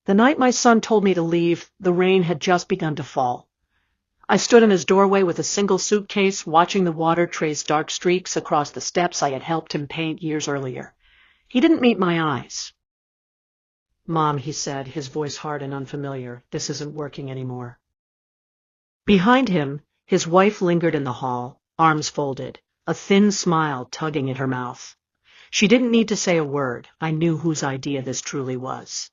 The night my son told me to leave, the rain had just begun to fall. I stood in his doorway with a single suitcase, watching the water trace dark streaks across the steps I had helped him paint years earlier. He didn't meet my eyes. "Mom," he said, his voice hard and unfamiliar, "this isn't working anymore." Behind him, his wife lingered in the hall, arms folded, a thin smile tugging at her mouth. She didn't need to say a word. I knew whose idea this truly was.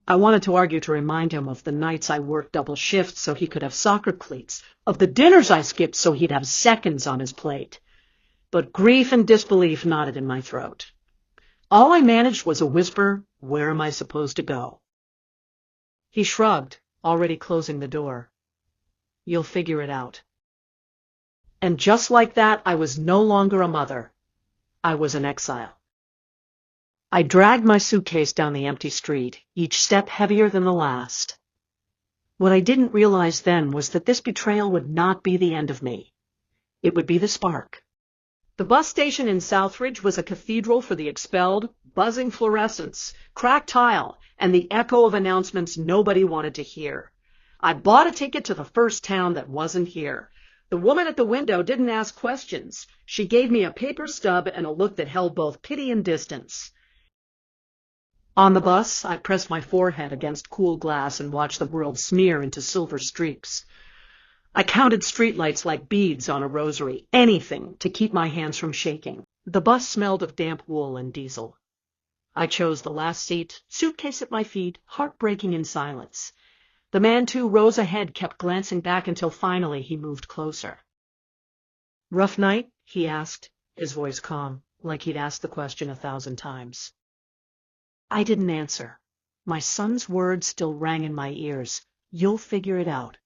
I wanted to argue to remind him of the nights I worked double shifts so he could have soccer cleats, of the dinners I skipped so he'd have seconds on his plate. But grief and disbelief knotted in my throat. All I managed was a whisper, "Where am I supposed to go?" He shrugged, already closing the door. "You'll figure it out." And just like that, I was no longer a mother. I was an exile. I dragged my suitcase down the empty street, each step heavier than the last. What I didn't realize then was that this betrayal would not be the end of me. It would be the spark. The bus station in Southridge was a cathedral for the expelled, buzzing fluorescents, cracked tile, and the echo of announcements nobody wanted to hear. I bought a ticket to the first town that wasn't here. The woman at the window didn't ask questions. She gave me a paper stub and a look that held both pity and distance. On the bus, I pressed my forehead against cool glass and watched the world smear into silver streaks. I counted streetlights like beads on a rosary, anything to keep my hands from shaking. The bus smelled of damp wool and diesel. I chose the last seat, suitcase at my feet, heartbreaking in silence. The man, too, rows ahead, kept glancing back until finally he moved closer. "Rough night?" he asked, his voice calm, like he'd asked the question 1,000 times. I didn't answer. My son's words still rang in my ears. "You'll figure it out."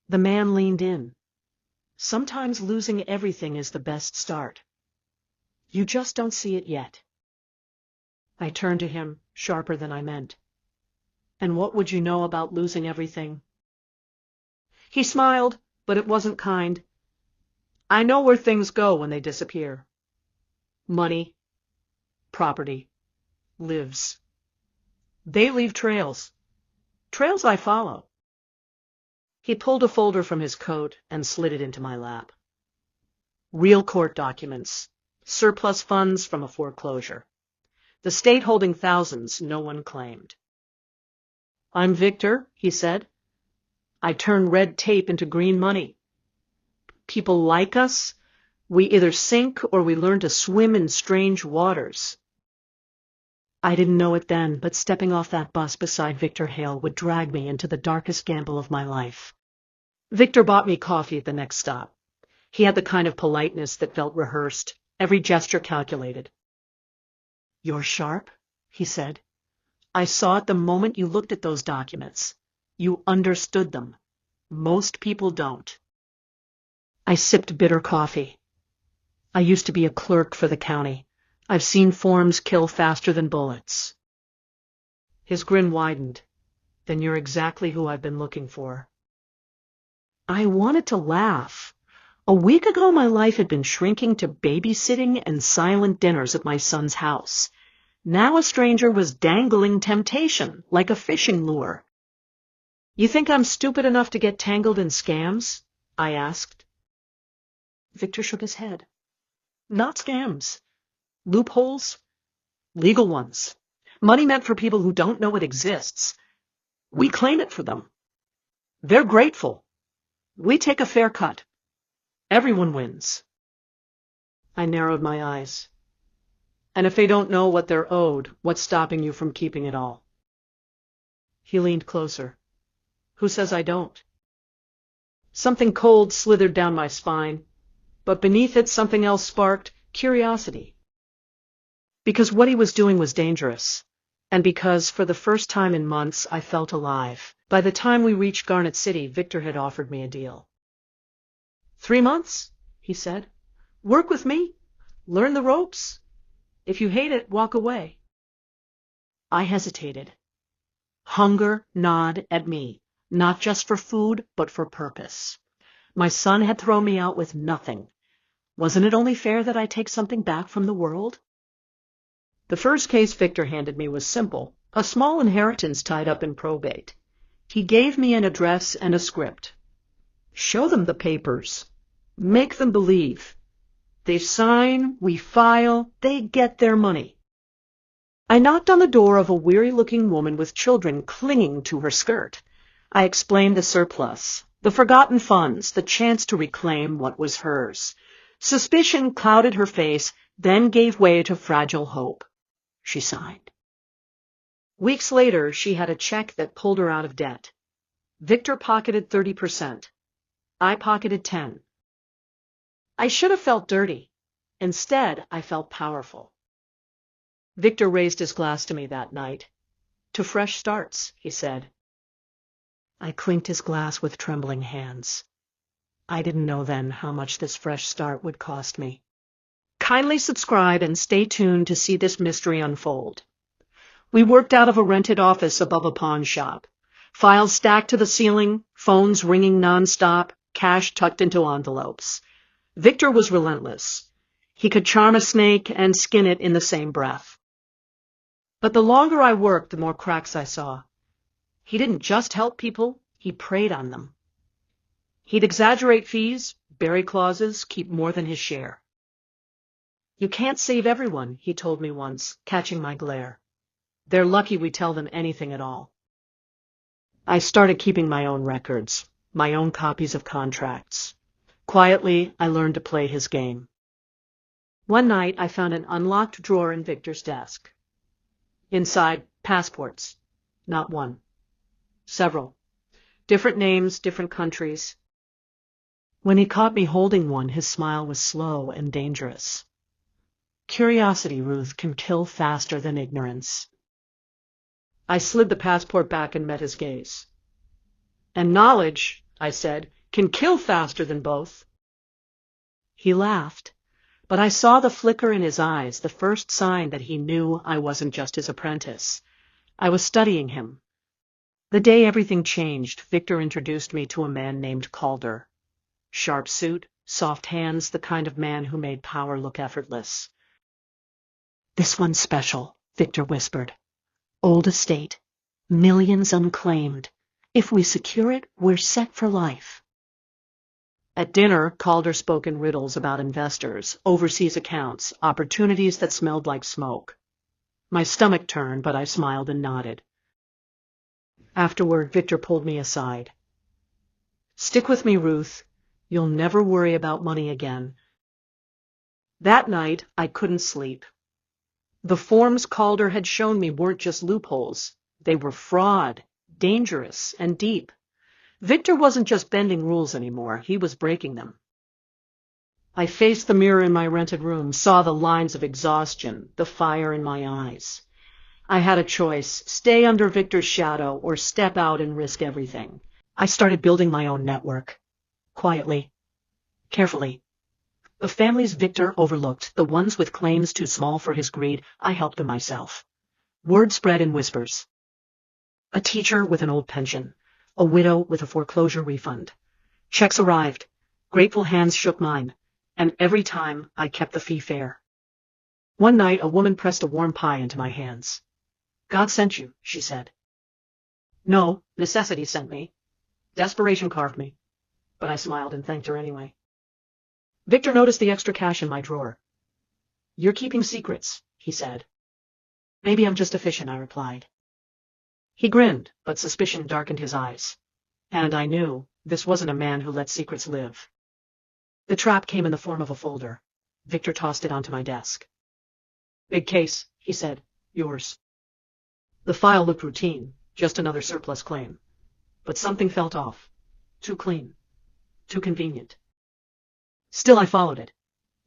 The man leaned in. "Sometimes losing everything is the best start. You just don't see it yet." I turned to him, sharper than I meant. "And what would you know about losing everything?" He smiled, but it wasn't kind. "I know where things go when they disappear. Money, property, lives. They leave trails. Trails I follow." He pulled a folder from his coat and slid it into my lap. Real court documents, surplus funds from a foreclosure. The state holding thousands no one claimed. "I'm Victor," he said. "I turn red tape into green money. People like us. We either sink or we learn to swim in strange waters." I didn't know it then, but stepping off that bus beside Victor Hale would drag me into the darkest gamble of my life. Victor bought me coffee at the next stop. He had the kind of politeness that felt rehearsed, every gesture calculated. "You're sharp," he said. "I saw it the moment you looked at those documents. You understood them. Most people don't." I sipped bitter coffee. I used to be a clerk for the county. I've seen forms kill faster than bullets. His grin widened. "Then you're exactly who I've been looking for." I wanted to laugh. A week ago, my life had been shrinking to babysitting and silent dinners at my son's house. Now a stranger was dangling temptation, like a fishing lure. "You think I'm stupid enough to get tangled in scams?" I asked. Victor shook his head. "Not scams. Loopholes. Legal ones. Money meant for people who don't know it exists. We claim it for them. They're grateful. We take a fair cut. Everyone wins." I narrowed my eyes. "And if they don't know what they're owed, what's stopping you from keeping it all?" He leaned closer. "Who says I don't?" Something cold slithered down my spine, but beneath it something else sparked, curiosity. Because what he was doing was dangerous, and because, for the first time in months, I felt alive. By the time we reached Garnet City, Victor had offered me a deal. 3 months, he said. "Work with me. Learn the ropes. If you hate it, walk away." I hesitated. Hunger gnawed at me, not just for food, but for purpose. My son had thrown me out with nothing. Wasn't it only fair that I take something back from the world? The first case Victor handed me was simple, A small inheritance tied up in probate. He gave me an address and a script. Show them the papers. Make them believe. They sign, we file, they get their money. I knocked on the door of a weary-looking woman with children clinging to her skirt. I explained the surplus, the forgotten funds, the chance to reclaim what was hers. Suspicion clouded her face, then gave way to fragile hope. She signed. Weeks later, she had a check that pulled her out of debt. Victor pocketed 30%. I pocketed 10%. I should have felt dirty. Instead, I felt powerful. Victor raised his glass to me that night. To fresh starts, he said. I clinked his glass with trembling hands. I didn't know then how much this fresh start would cost me. Kindly subscribe and stay tuned to see this mystery unfold. We worked out of a rented office above a pawn shop. Files stacked to the ceiling, phones ringing nonstop, cash tucked into envelopes. Victor was relentless. He could charm a snake and skin it in the same breath. But the longer I worked, the more cracks I saw. He didn't just help people, he preyed on them. He'd exaggerate fees, bury clauses, keep more than his share. You can't save everyone, he told me once, catching my glare. They're lucky we tell them anything at all. I started keeping my own records, my own copies of contracts. Quietly, I learned to play his game. One night, I found an unlocked drawer in Victor's desk. Inside, passports. Not one. Several. Different names, different countries. When he caught me holding one, his smile was slow and dangerous. Curiosity, Ruth, can kill faster than ignorance. I slid the passport back and met his gaze. And knowledge, I said, can kill faster than both. He laughed, but I saw the flicker in his eyes, the first sign that he knew I wasn't just his apprentice. I was studying him. The day everything changed, Victor introduced me to a man named Calder. Sharp suit, soft hands, the kind of man who made power look effortless. This one's special, Victor whispered. Old estate, millions unclaimed. If we secure it, we're set for life. At dinner, Calder spoke in riddles about investors, overseas accounts, opportunities that smelled like smoke. My stomach turned, but I smiled and nodded. Afterward, Victor pulled me aside. Stick with me, Ruth. You'll never worry about money again. That night, I couldn't sleep. The forms Calder had shown me weren't just loopholes. They were fraud, dangerous, and deep. Victor wasn't just bending rules anymore. He was breaking them. I faced the mirror in my rented room, saw the lines of exhaustion, the fire in my eyes. I had a choice, stay under Victor's shadow or step out and risk everything. I started building my own network. Quietly, carefully. The families Victor overlooked, the ones with claims too small for his greed, I helped them myself. Word spread in whispers. A teacher with an old pension, a widow with a foreclosure refund. Checks arrived. Grateful hands shook mine, and every time I kept the fee fair. One night a woman pressed a warm pie into my hands. God sent you, she said. No, necessity sent me. Desperation carved me. But I smiled and thanked her anyway. Victor noticed the extra cash in my drawer. You're keeping secrets, he said. Maybe I'm just efficient, I replied. He grinned, but suspicion darkened his eyes. And I knew this wasn't a man who let secrets live. The trap came in the form of a folder. Victor tossed it onto my desk. Big case, he said. Yours. The file looked routine, just another surplus claim. But something felt off. Too clean. Too convenient. Still, I followed it.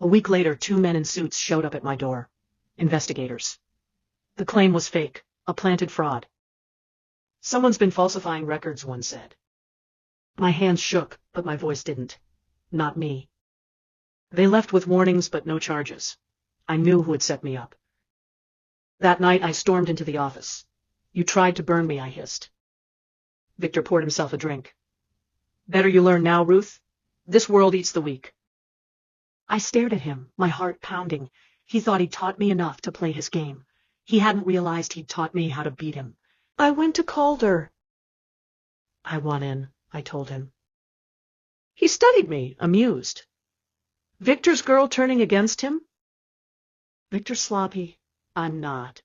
A week later, 2 men in suits showed up at my door. Investigators. The claim was fake, a planted fraud. Someone's been falsifying records, one said. My hands shook, but my voice didn't. Not me. They left with warnings, but no charges. I knew who had set me up. That night, I stormed into the office. You tried to burn me, I hissed. Victor poured himself a drink. Better you learn now, Ruth. This world eats the weak. I stared at him, my heart pounding. He thought he'd taught me enough to play his game. He hadn't realized he'd taught me how to beat him. I went to Calder. I won in, I told him. He studied me, amused. Victor's girl turning against him? Victor's sloppy. I'm not.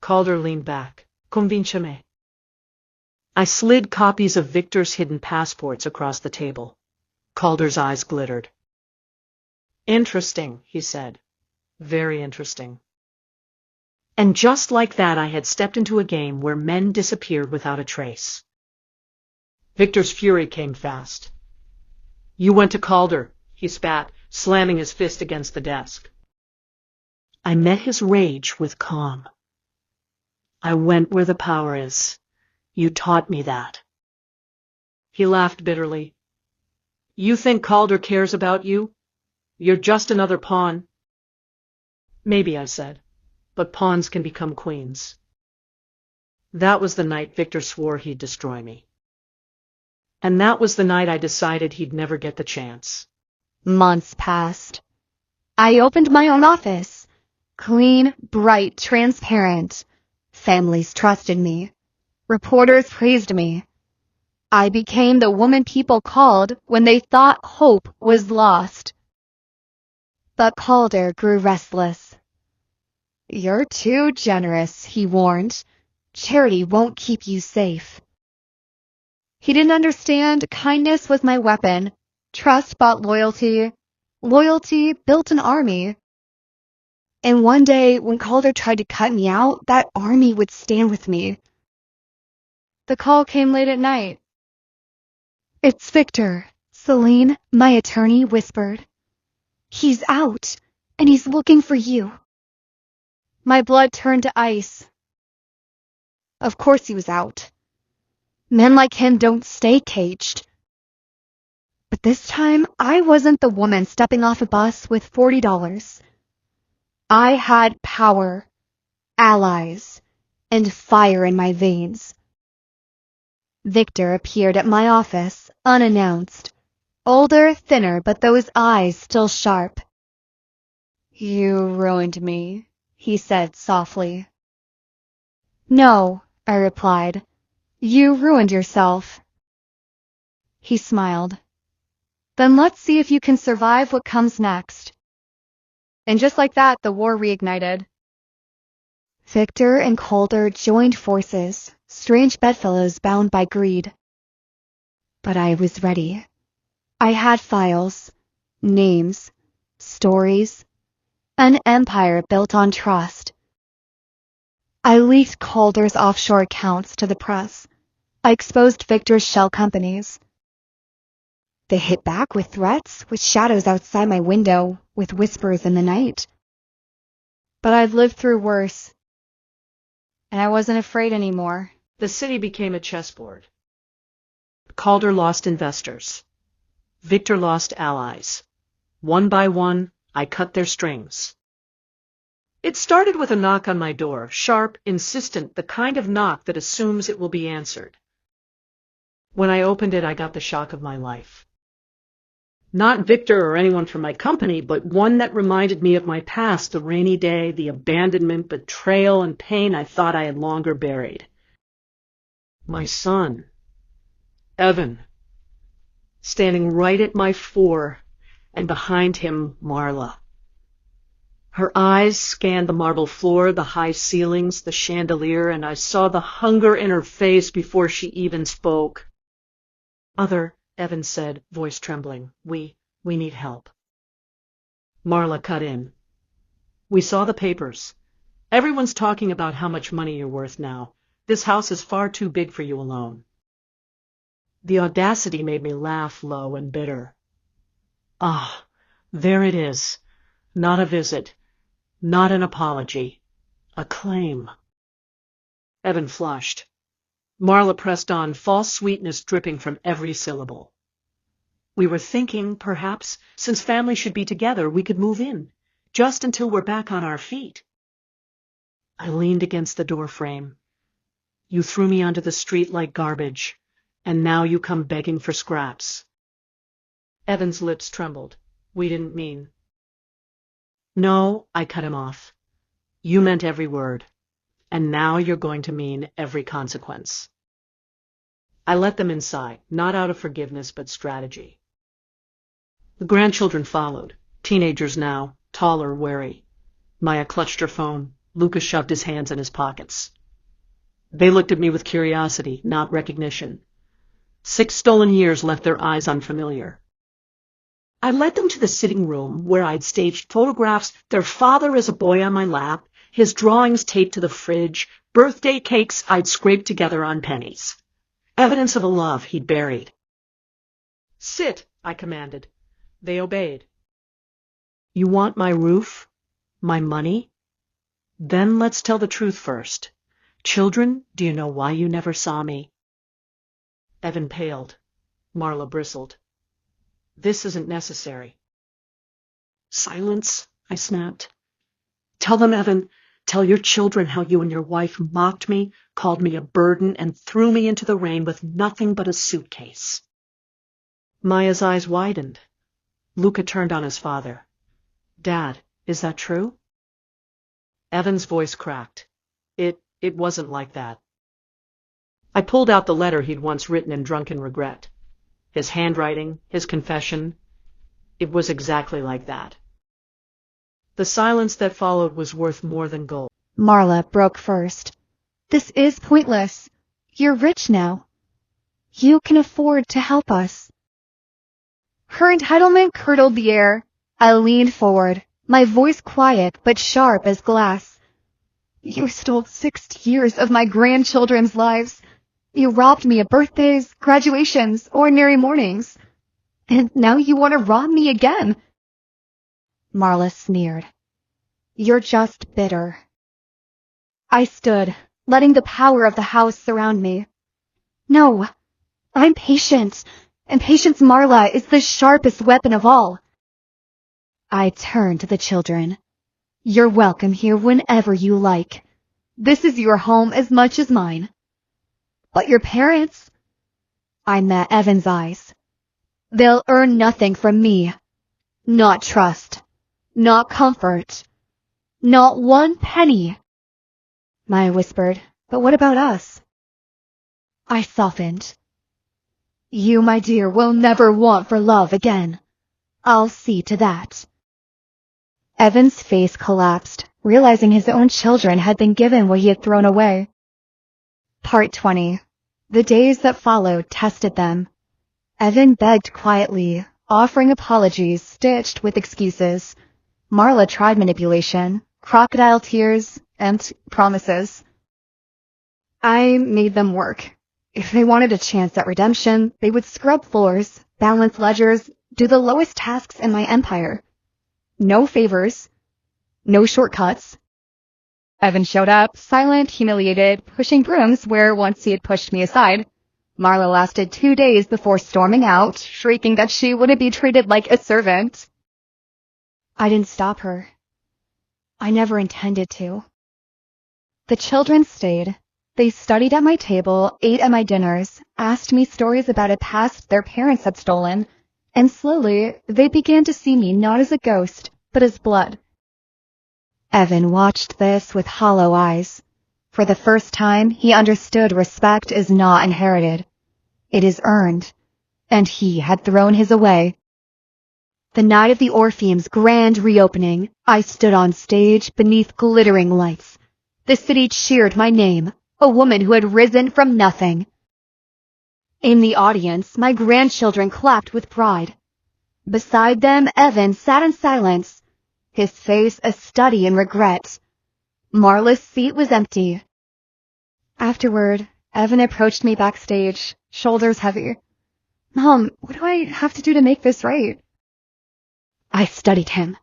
Calder leaned back. Convince me. I slid copies of Victor's hidden passports across the table. Calder's eyes glittered. Interesting, he said. Very interesting. And just like that, I had stepped into a game where men disappeared without a trace. Victor's fury came fast. You went to Calder, he spat, slamming his fist against the desk. I met his rage with calm. I went where the power is. You taught me that. He laughed bitterly. You think Calder cares about you? You're just another pawn. Maybe, I said, but pawns can become queens. That was the night Victor swore he'd destroy me. And that was the night I decided he'd never get the chance. Months passed. I opened my own office. Clean, bright, transparent. Families trusted me. Reporters praised me. I became the woman people called when they thought hope was lost. But Calder grew restless. You're too generous, he warned. Charity won't keep you safe. He didn't understand kindness was my weapon. Trust bought loyalty. Loyalty built an army. And one day, when Calder tried to cut me out, that army would stand with me. The call came late at night. It's Victor, Celine, my attorney, whispered. He's out, and he's looking for you. My blood turned to ice. Of course he was out. Men like him don't stay caged. But this time, I wasn't the woman stepping off a bus with $40. I had power, allies, and fire in my veins. Victor appeared at my office, unannounced. Older, thinner, but those eyes still sharp. You ruined me, he said softly. No, I replied. You ruined yourself. He smiled. Then let's see if you can survive what comes next. And just like that, the war reignited. Victor and Calder joined forces, strange bedfellows bound by greed. But I was ready. I had files, names, stories, an empire built on trust. I leaked Calder's offshore accounts to the press. I exposed Victor's shell companies. They hit back with threats, with shadows outside my window, with whispers in the night. But I'd lived through worse. And I wasn't afraid anymore. The city became a chessboard. Calder lost investors. Victor lost allies. One by one, I cut their strings. It started with a knock on my door, sharp, insistent, the kind of knock that assumes it will be answered. When I opened it, I got the shock of my life. Not Victor or anyone from my company, but one that reminded me of my past, the rainy day, the abandonment, betrayal, and pain I thought I had longer buried. My son, Evan, standing right at my fore, and behind him, Marla. Her eyes scanned the marble floor, the high ceilings, the chandelier, and I saw the hunger in her face before she even spoke. Mother, Evan said, voice trembling, we need help. Marla cut in. We saw the papers. Everyone's talking about how much money you're worth now. This house is far too big for you alone. The audacity made me laugh low and bitter. Ah, there it is. Not a visit. Not an apology. A claim. Evan flushed. Marla pressed on, false sweetness dripping from every syllable. We were thinking, perhaps, since family should be together, we could move in, just until we're back on our feet. I leaned against the door frame. You threw me onto the street like garbage, and now you come begging for scraps. Evan's lips trembled. We didn't mean. No, I cut him off. You meant every word, and now you're going to mean every consequence. I let them inside, not out of forgiveness but strategy. The grandchildren followed, teenagers now, taller, wary. Maya clutched her phone. Lucas shoved his hands in his pockets. They looked at me with curiosity, not recognition. 6 stolen years left their eyes unfamiliar. I led them to the sitting room where I'd staged photographs, their father as a boy on my lap, his drawings taped to the fridge, birthday cakes I'd scraped together on pennies. Evidence of a love he'd buried. Sit, I commanded. They obeyed. You want my roof? My money? Then let's tell the truth first. Children, do you know why you never saw me? Evan paled. Marla bristled. This isn't necessary. Silence, I snapped. Tell them, Evan. Tell your children how you and your wife mocked me, called me a burden, and threw me into the rain with nothing but a suitcase. Maya's eyes widened. Luca turned on his father. Dad, is that true? Evan's voice cracked. It wasn't like that. I pulled out the letter he'd once written in drunken regret. His handwriting, his confession. It was exactly like that. The silence that followed was worth more than gold. Marla broke first. This is pointless. You're rich now. You can afford to help us. Her entitlement curdled the air. I leaned forward, my voice quiet but sharp as glass. You stole 6 years of my grandchildren's lives. You robbed me of birthdays, graduations, ordinary mornings. And now you want to rob me again. Marla sneered. You're just bitter. I stood, letting the power of the house surround me. No, I'm patient, and patience, Marla, is the sharpest weapon of all. I turned to the children. You're welcome here whenever you like. This is your home as much as mine. But your parents? I met Evan's eyes. They'll earn nothing from me. Not trust. Not comfort. Not 1 penny. Maya whispered, but what about us? I softened. You, my dear, will never want for love again. I'll see to that. Evan's face collapsed, realizing his own children had been given what he had thrown away. Part 20. The days that followed tested them. Evan begged quietly, offering apologies stitched with excuses. Marla tried manipulation, crocodile tears, and promises. I made them work. If they wanted a chance at redemption, they would scrub floors, balance ledgers, do the lowest tasks in my empire. No favors. No shortcuts. Evan showed up, silent, humiliated, pushing brooms where once he had pushed me aside. Marla lasted 2 days before storming out, shrieking that she wouldn't be treated like a servant. I didn't stop her. I never intended to. The children stayed. They studied at my table, ate at my dinners, asked me stories about a past their parents had stolen, and slowly they began to see me not as a ghost, but as blood. Evan watched this with hollow eyes. For the first time, he understood respect is not inherited. It is earned, and he had thrown his away. The night of the Orpheum's grand reopening, I stood on stage beneath glittering lights. The city cheered my name, a woman who had risen from nothing. In the audience, my grandchildren clapped with pride. Beside them, Evan sat in silence, his face a study in regret. Marla's seat was empty. Afterward, Evan approached me backstage, shoulders heavy. Mom, what do I have to do to make this right? I studied him.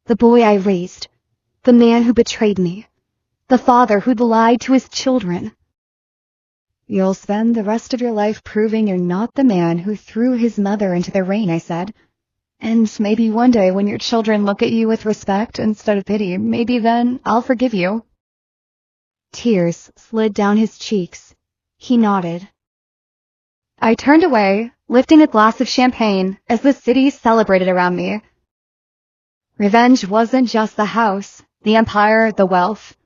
The boy I raised. The man who betrayed me. The father who'd lied to his children. You'll spend the rest of your life proving you're not the man who threw his mother into the rain, I said. And maybe one day when your children look at you with respect instead of pity, maybe then I'll forgive you. Tears slid down his cheeks. He nodded. I turned away, lifting a glass of champagne as the city celebrated around me. Revenge wasn't just the house. The empire, the wealth.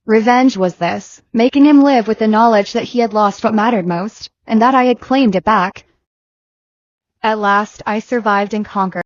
Revenge was this, making him live with the knowledge that he had lost what mattered most, and that I had claimed it back. At last, I survived and conquered.